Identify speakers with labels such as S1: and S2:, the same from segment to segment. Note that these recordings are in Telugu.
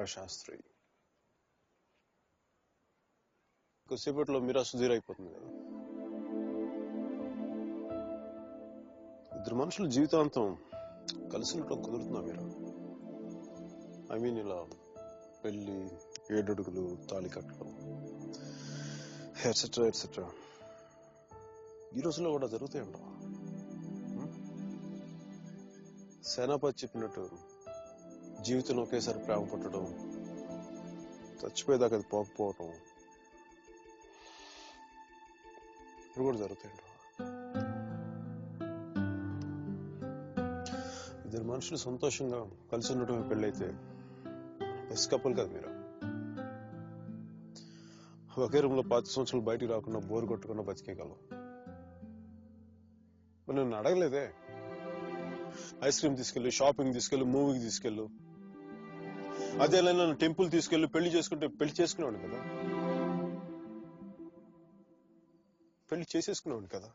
S1: మీరా శాస్త్రి. కొద్దిసేపట్లో మీరా సుధీర్ అయిపోతుంది కదా. ఇద్దరు మనుషులు జీవితాంతం కలిసి ఉండటం కుదురుతుందా మీరా? ఐ మీన్ ఇలా పెళ్లి, 7 అడుగులు, తాళి కట్టడం, ఎట్సెట్రా ఎట్సెట్రా ఈ రోజుల్లో కూడా జరుగుతాయి అంటావా? సేనాపతి చెప్పినట్టు జీవితంలో ఒకేసారి ప్రేమ పుట్టడం, చచ్చిపోయేదాకా అది పోకపోవటం ఇప్పుడు కూడా జరుగుతాయి అంటావా? ఇద్దరు మనుషులు సంతోషంగా కలిసి ఉండటమే పెళ్ళైతే బెస్ట్ కపుల్ కదా మీరు. ఒకే రూమ్ లో 5 సంవత్సరాలు బయటికి రాకుండా బోర్ కొట్టకుండా బతికేయగలం. నన్ను అడగలేదే, ఐస్ క్రీమ్ తీసుకెళ్ళు, షాపింగ్ తీసుకెళ్ళు, మూవీకి తీసుకెళ్ళు, అదే నన్ను టెంపుల్ తీసుకెళ్ళు, పెళ్లి చేసుకునేవాడు కదా, పెళ్లి చేసేసుకునేవాడు కదా.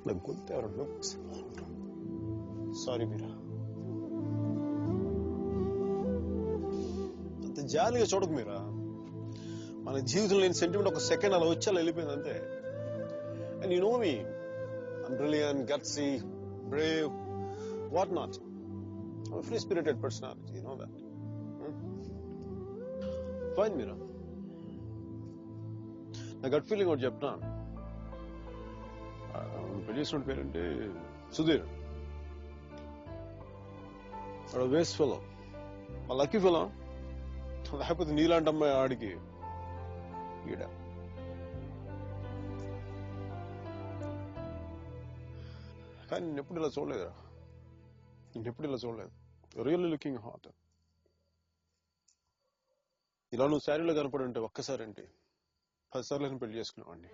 S1: నాకు గొంతు ఎవరన్నా సారీ మీరా, అంత జాలిగా చూడకు మీరా. మన జీవితంలో లేని సెంటిమెంట్ ఒక సెకండ్ అలా వచ్చి అలా వెళ్ళిపోయింది అంతే. And you know me, I'm brilliant, gutsy, Brave, what not. I'm a free spirited personality, you know that. Fine మీరా, నా గట్ ఫీలింగ్ ఒకటి చెప్తా. పెళ్లి చేసిన పేరంటే సుధీర్. వేస్ట్ ఫెలో, మా లక్కీ ఫెలో. లేకపోతే నీలాంటి అమ్మాయి ఆడికి ఈడ. కానీ నిన్నెప్పుడు ఇలా చూడలేదురా, నిన్నెప్పుడు ఇలా చూడలేదు. Really looking hot. ఇలా నువ్వు శారీలో కనపడి ఉంటే ఒక్కసారి అంటే 10 సార్లు పెళ్లి చేసుకునేవాడిని.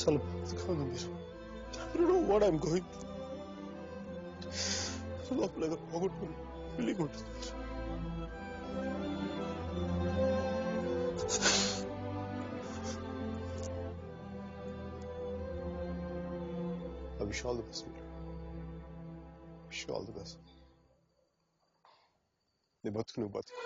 S1: I don't know what I'm going through. లోపల పోగొట్టుకుని ఫీలింగ్ ఉంటుంది. I wish you all the best. Wish you all the best. నీ బతుకు నువ్వు బతుకు.